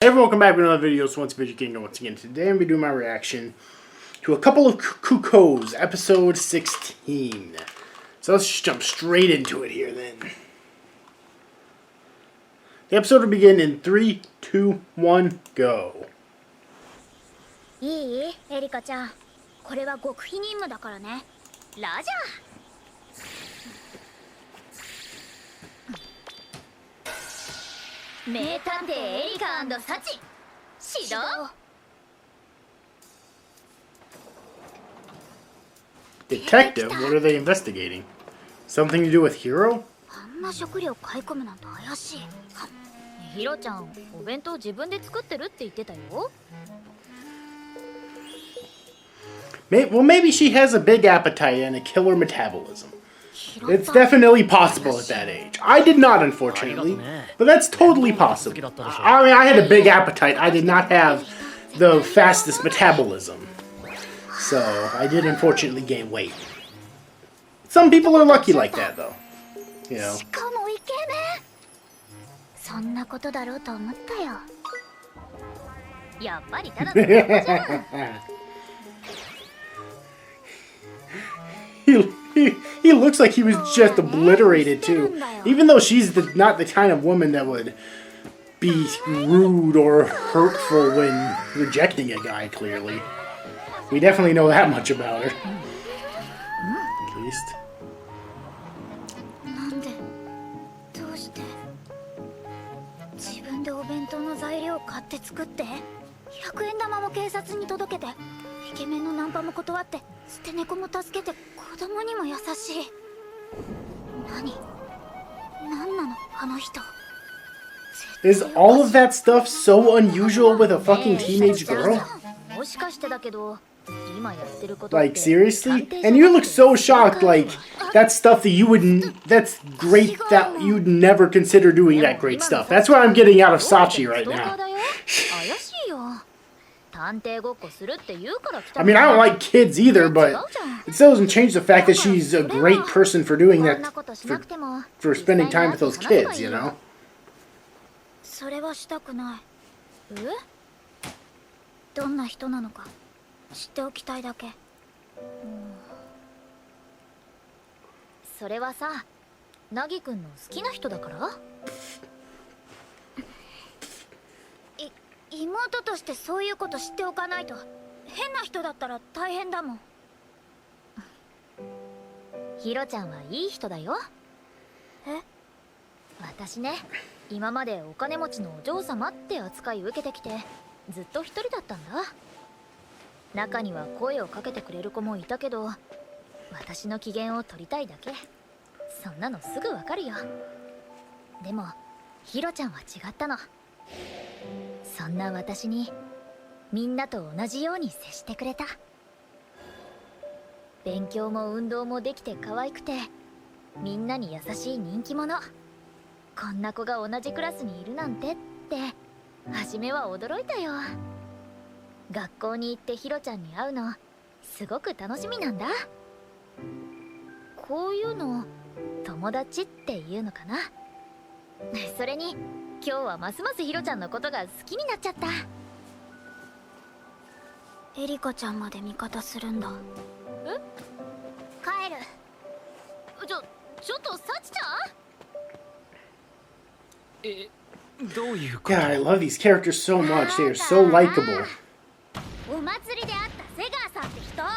Hey everyone, welcome back to another video. So once Video King, once again, today I'm going to be doing my reaction to a couple of Cuckoos, episode 16. So let's just jump straight into it here then. The episode will begin in 3, 2, 1, go. いいエリカちゃん、これは極秘任務だからね。ラジャー。名探偵エリカ&サチ始動。Detective? What are they investigating? Something to do with Hero? あんな食料買い込むなんて怪しい。ヒロちゃん、お弁当自分で作ってるって言ってたよ。Well, maybe she has a big appetite and a killer metabolism. It's definitely possible at that age. I did not, unfortunately, but that's totally possible. I mean, I had a big appetite. I did not have the fastest metabolism. So, I did unfortunately gain weight. Some people are lucky like that, though. You know. しかもイケメン。そんなことだろうと思ったよ。やっぱりただの男じゃん。He looks like he was just obliterated too. Even though she's not the kind of woman that would be rude or hurtful when rejecting a guy, clearly. We definitely know that much about her. At least. なんでどうして自分でお弁当の材料を買って作って100円玉も警察に届けてイケメンのナンパも断って捨て猫も助けて子供にも優しい。何なのあの人。 Is all of that stuff so unusual with a fucking teenage girl? もしかしてだけど今やってること Like, seriously? And you look so shocked, like, that's stuff that you wouldn't, that's great that you'd never consider doing that great stuff. That's what I'm getting out of Sachi right now. I mean, I don't like kids either, but it still doesn't change the fact that she's a great person for doing that, for spending time with those kids, you know? それはしたくない。どんな人なのか知っておきたいだけ。それはさ、ナギくんの好きな人だから？妹としてそういうこと知っておかないと。変な人だったら大変だもん。ヒロちゃんはいい人だよ。え？私ね、今までお金持ちのお嬢様って扱い受けてきてずっと一人だったんだ。中には声をかけてくれる子もいたけど、私の機嫌を取りたいだけ。そんなのすぐわかるよ。でもヒロちゃんは違ったの。そんな私にみんなと同じように接してくれた。勉強も運動もできて可愛くてみんなに優しい人気者。こんな子が同じクラスにいるなんてって初めは驚いたよ。学校に行ってヒロちゃんに会うのすごく楽しみなんだ。こういうの友達っていうのかな。それに今日はますますヒロちゃんのことが好きになっちゃった。エリカちゃんまで味方するんだ。え？帰る。ちょっとサチちゃん？どういうこと？ God, I love these characters so much. They are so likable. お祭りで会ったセガーさんって人、完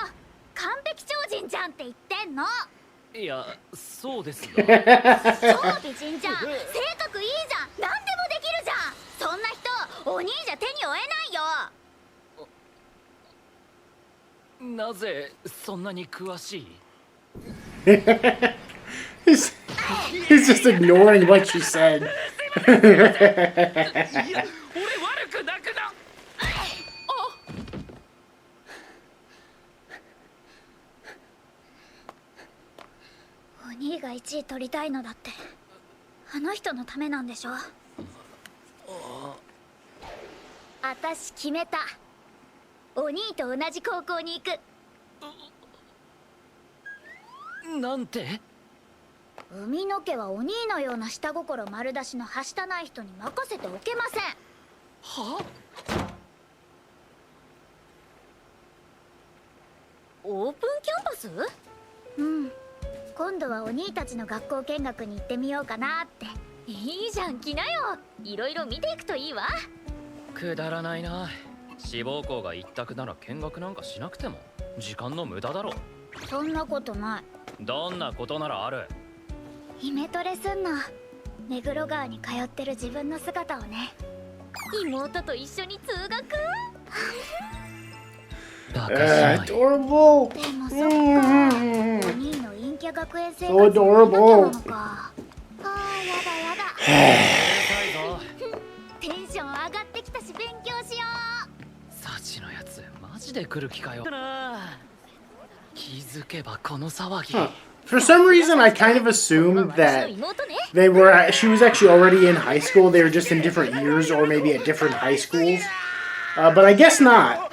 璧超人じゃんって言ってんの。いや、そうですが。超美人じゃん。性格いいじゃん。何でもできるじゃん。そんな人、お兄じゃ手に負えないよ。なぜそんなに詳しい？ he's just ignoring what she said. 俺悪くなくな。お兄が1位取りたいのだってあの人のためなんでしょ。私決めた。お兄と同じ高校に行く。なんて？海野家はお兄のような下心丸出しのはしたない人に任せておけません。は？オープンキャンパス？うん。今度はお兄たちの学校見学に行ってみようかなって。いいじゃん、来なよ。いろいろ見ていくといいわ。くだらないな。志望校が一択なら見学なんかしなくても時間の無駄だろ。そんなことない。どんなことならある？イメトレすんの。目黒川に通ってる自分の姿をね。妹と一緒に通学。バカじゃない。Adorable. でもそっか。お兄の陰キャ学園生 So 活もなきゃな adorable. のか。ああ、やだやだ。テンション上がってきたし勉強しよう。サチのやつマジで来る気かよ。気づけばこの騒ぎ。For some reason, I kind of assumed that she was actually already in high school. They were just in different years or maybe at different high schools. But I guess not.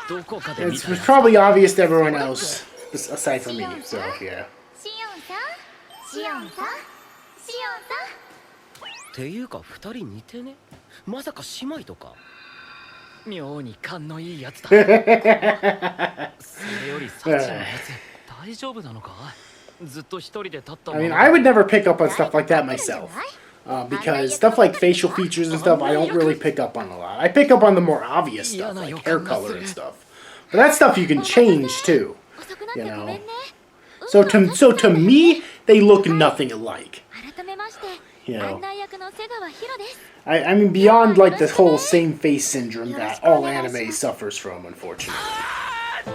It was probably obvious to everyone else, aside from me, so yeah. シオンさん、シオンさん、シオンさん。っていうか二人似てね？まさか姉妹とか？妙に勘のいいやつだ。それよりサチのやつ大丈夫なのか？ずっと一人で立ったまま。I mean, I would never pick up on stuff like that myself. Because stuff like facial features and stuff, I don't really pick up on a lot. I pick up on the more obvious stuff, like hair color and stuff. But that stuff you can change too, you know. So to me, they look nothing alike. You know. I mean, beyond like the whole same face syndrome that all anime suffers from, unfortunately.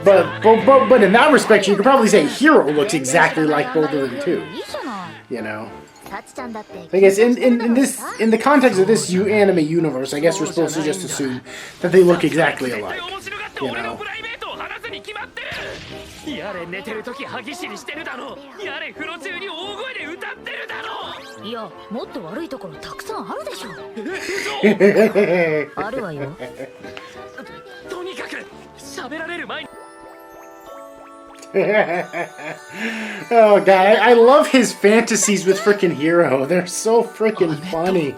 But in that respect, you could probably say Hero looks exactly like both of them too. You know. I guess in the context of this anime universe, I guess we're supposed to just assume that they look exactly alike. You know. やれ寝てる時歯ぎしりしてるだろ。やれ風呂中に大声で歌ってるだろ。いや、もっと悪いところたくさんあるでしょ。あるわよ。とにかく喋られる前に。Oh god, I love his fantasies with frickin' Hero. They're so frickin' funny.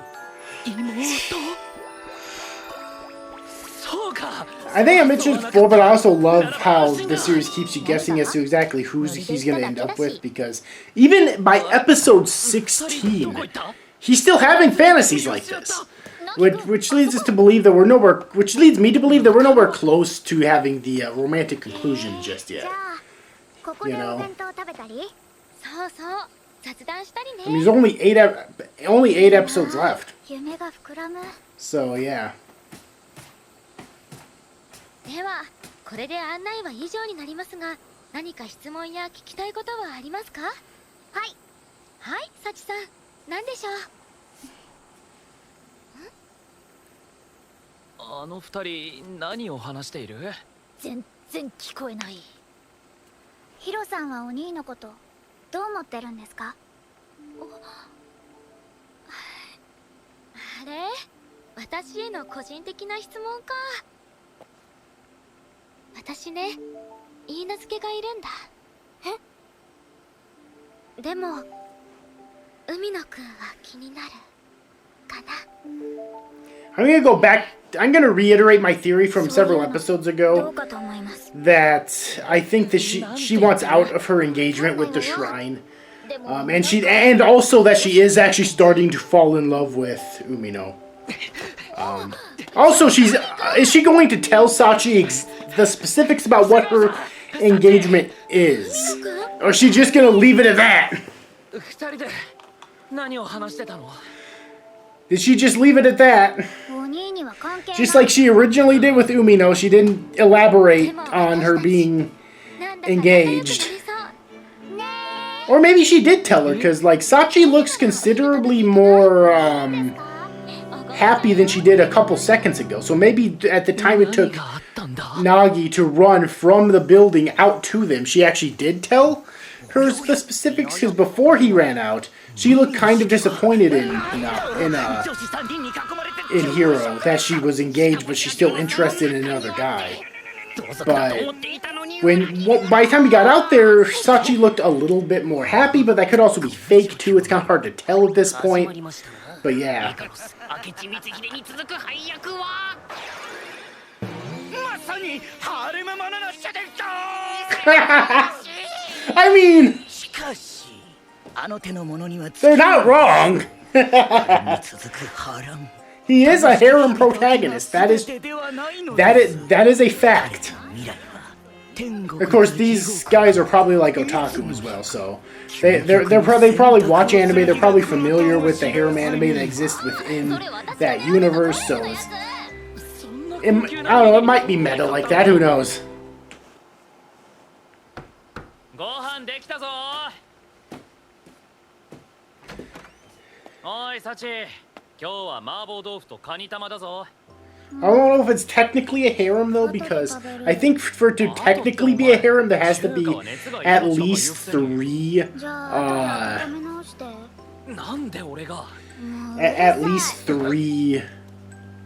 I think I mentioned before, but I also love how the series keeps you guessing as to exactly who he's going to end up with, because even by episode 16, he's still having fantasies like this. Which leads us to believe that which leads me to believe that we're nowhere close to having the romantic conclusion just yet. You know. I mean, there's only eight episodes left. So yeah. では、これで案内は以上になりますが、何か質問や聞きたいことはありますか？はい。はい、サチさん、何でしょう？あの二人何を話している？全然聞こえない。ヒロさんはお兄のことどう思ってるんですか？あれ？私への個人的な質問か。私ね、言い名付けがいるんだ。え？でも、海野くんは気になるかな。I'm gonna go back. I'm gonna reiterate my theory from several episodes ago that I think that she wants out of her engagement with the shrine, and also that she is actually starting to fall in love with Umino. Also, is she going to tell Sachi the specifics about what her engagement is, or is she just gonna leave it at that? Did she just leave it at that? Just like she originally did with Umino, she didn't elaborate on her being engaged. Or maybe she did tell her, because like Sachi looks considerably more happy than she did a couple seconds ago. So maybe at the time it took Nagi to run from the building out to them, she actually did tell her the specifics, because before he ran out, she looked kind of disappointed in Hero that she was engaged, but she's still interested in another guy. But by the time he got out there, Sachi looked a little bit more happy, but that could also be fake too. It's kind of hard to tell at this point. But yeah. 明智光秀に続く配役はまさにハーレムものの射手 I mean, しかしあの手のものには they're not wrong. 続く波乱 He is a harem protagonist. That is a fact. 未来は天国 Of course, these guys are probably like otaku as well, so they probably watch anime. They're probably familiar with the harem anime that exists within that universe. So I don't know. It might be meta like that. Who knows? ご飯できたぞ。おいサチ、今日は麻婆豆腐とカニ玉だぞ。I don't know if it's technically a harem though, because I think for it to technically be a harem, there has to be at least 3 なんで俺が at least 3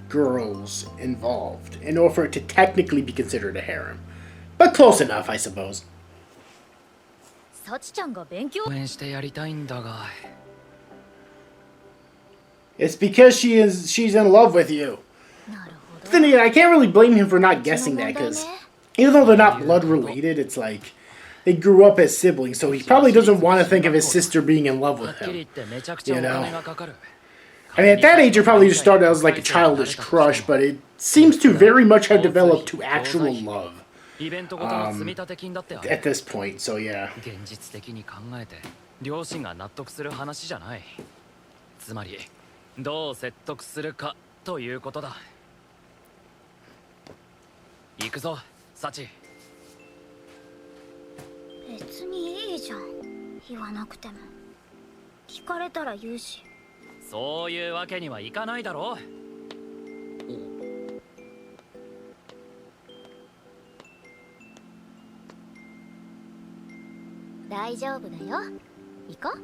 girls involved in order for it to technically be considered a harem. But close enough, I suppose. サチちゃんが勉強応援してやりたいんだが。It's because she's in love with you. なるほど Then again, I can't really blame him for not guessing that, because even though they're not blood related, it's like they grew up as siblings, so he probably doesn't want to think of his sister being in love with him. You know? I mean, at that age, it probably just started as like a childish crush, but it seems to very much have developed to actual love at this point, so yeah. 現実的に考えて両親が納得する話じゃない。つまりどう説得するかということだ。行くぞ、サチ。別にいいじゃん。言わなくても。聞かれたら言うし。そういうわけにはいかないだろ。大丈夫だよ。行こう。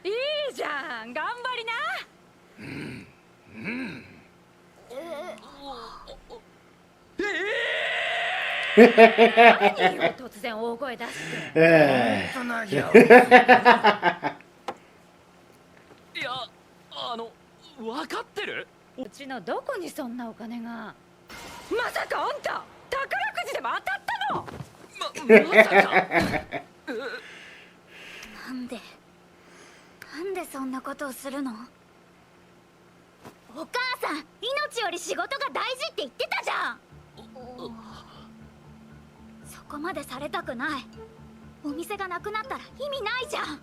いいじゃん、頑張りな。何よ突然大声出して。いや、分かってる？うちのどこにそんなお金が。まさかあんた宝くじでも当たったの？まさか。なんでそんなことをするの？お母さん、命より仕事が大事って言ってたじゃん。そこまでされたくない。お店がなくなったら意味ないじゃん。だ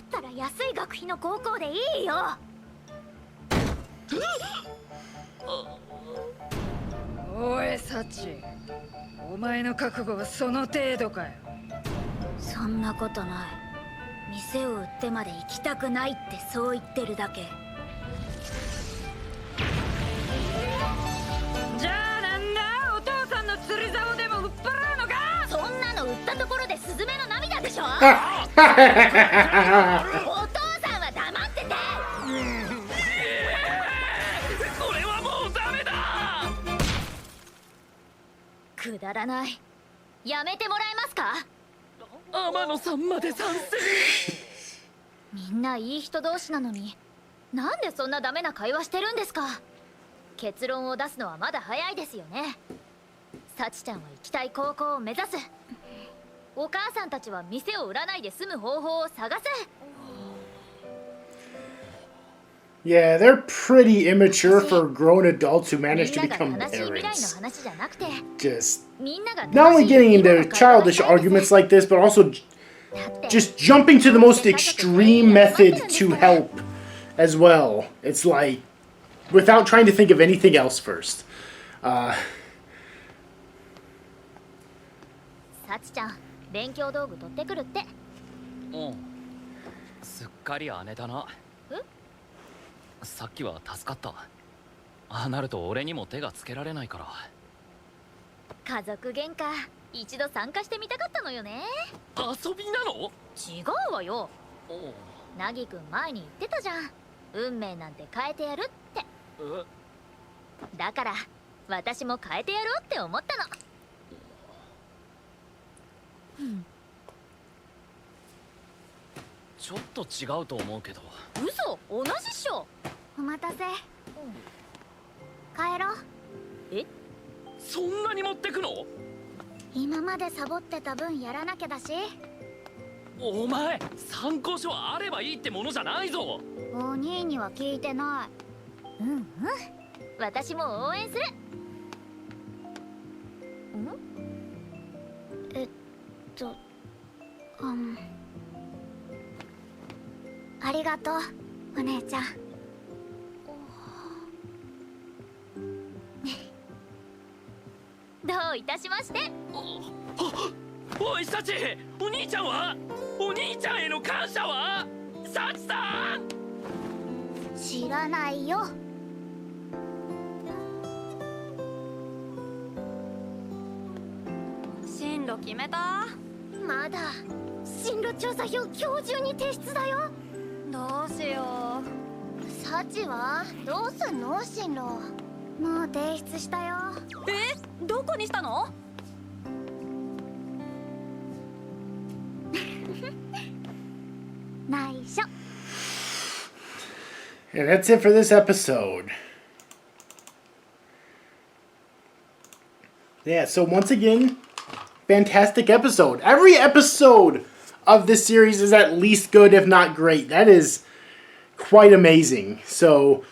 ったら安い学費の高校でいいよ。おいサチ、お前の覚悟はその程度かよ。そんなことない。店を売ってまで行きたくないってそう言ってるだけ。じゃあなんだ、お父さんの釣り竿でも売っ払うのか？そんなの売ったところでスズメの涙でしょ。お父さんは黙ってて。これはもうダメだ。くだらない。やめてもらえますか？天野さんまで賛成。みんないい人同士なのに、なんでそんなダメな会話してるんですか？結論を出すのはまだ早いですよね。サチちゃんは行きたい高校を目指す。お母さんたちは店を売らないで済む方法を探す。Yeah, they're pretty immature for grown adults who manage to become parents. Just not only getting into childish arguments like this, but also just jumping to the most extreme method to help as well. It's like, without trying to think of anything else first. サチちゃん、勉強道具取ってくるって。うん。すっかり姉だな。さっきは助かった。ああなると俺にも手がつけられないから。家族喧嘩、一度参加してみたかったのよね。遊びなの？違うわよ。ナギくん前に言ってたじゃん。運命なんて変えてやるって。だから私も変えてやろうって思ったの。ちょっと違うと思うけど。嘘、同じっしょ。お待たせ。帰ろう。え？そんなに持ってくの？今までサボってた分やらなきゃだし。お前、参考書あればいいってものじゃないぞ。お兄には聞いてない。うんうん、私も応援する。ありがとう、お姉ちゃん。どういたしまして。おい、サチ、お兄ちゃんは？お兄ちゃんへの感謝は？サチさん！知らないよ。進路決めた？まだ。進路調査票今日中に提出だよ。どうしよサチはどうすんの？進路もう提出したよ。う。どこにしたの？内緒。 And that's it for this episode. Yeah, so once again, fantastic episode. Every episode of this series is at least good, if not great. That is quite amazing. So,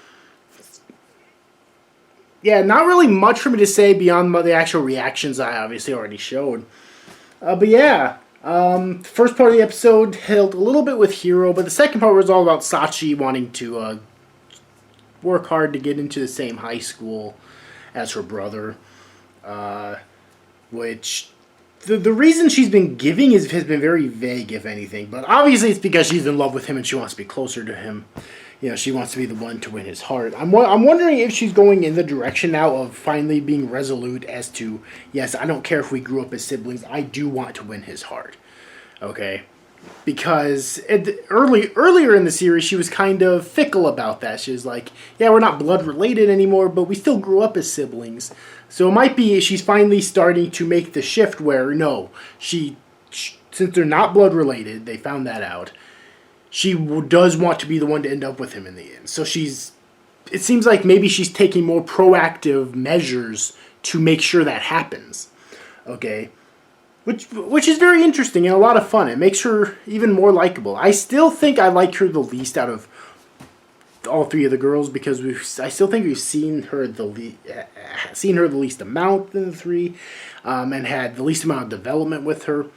yeah, not really much for me to say beyond the actual reactions I obviously already showed. But yeah, first part of the episode held a little bit with Hiro, but the second part was all about Sachi wanting to work hard to get into the same high school as her brother. Which the reason she's been giving has been very vague, if anything. But obviously it's because she's in love with him and she wants to be closer to him. You know, she wants to be the one to win his heart. I'm wondering if she's going in the direction now of finally being resolute as to, yes, I don't care if we grew up as siblings. I do want to win his heart. Okay? Because earlier in the series, she was kind of fickle about that. She was like, yeah, we're not blood related anymore, but we still grew up as siblings. So it might be she's finally starting to make the shift where, no, since they're not blood related, they found that out, she does want to be the one to end up with him in the end. So it seems like maybe she's taking more proactive measures to make sure that happens. Okay? Which is very interesting and a lot of fun. It makes her even more likable. I still think I like her the least out of all three of the girls because I still think we've seen her the least amount than the three, and had the least amount of development with her.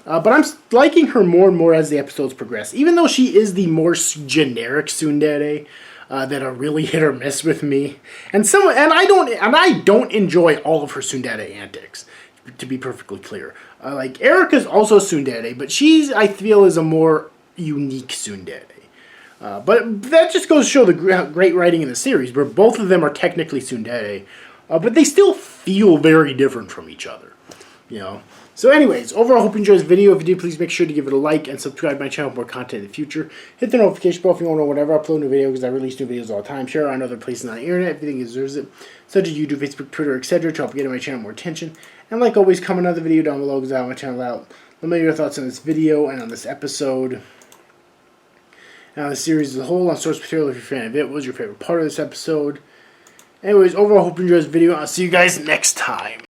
But I'm liking her more and more as the episodes progress. Even though she is the more generic tsundere that are really hit or miss with me, and I don't enjoy all of her tsundere antics. To be perfectly clear, like Erika's also tsundere, but I feel is a more unique tsundere. But that just goes to show the great writing in the series, where both of them are technically tsundere, but they still feel very different from each other. You know. So anyways, overall, I hope you enjoyed this video. If you did, please make sure to give it a like and subscribe to my channel for more content in the future. Hit the notification bell if you want to know whenever I upload a new video, because I release new videos all the time. Share it on other places on the internet if you think it deserves it, such as YouTube, Facebook, Twitter, etc. to help get my channel more attention. And like always, comment on the video down below because I have my channel out. Let me know your thoughts on this video and on this episode. And on the series as a whole, on source material if you're a fan of it. What was your favorite part of this episode? Anyways, overall, I hope you enjoyed this video. I'll see you guys next time.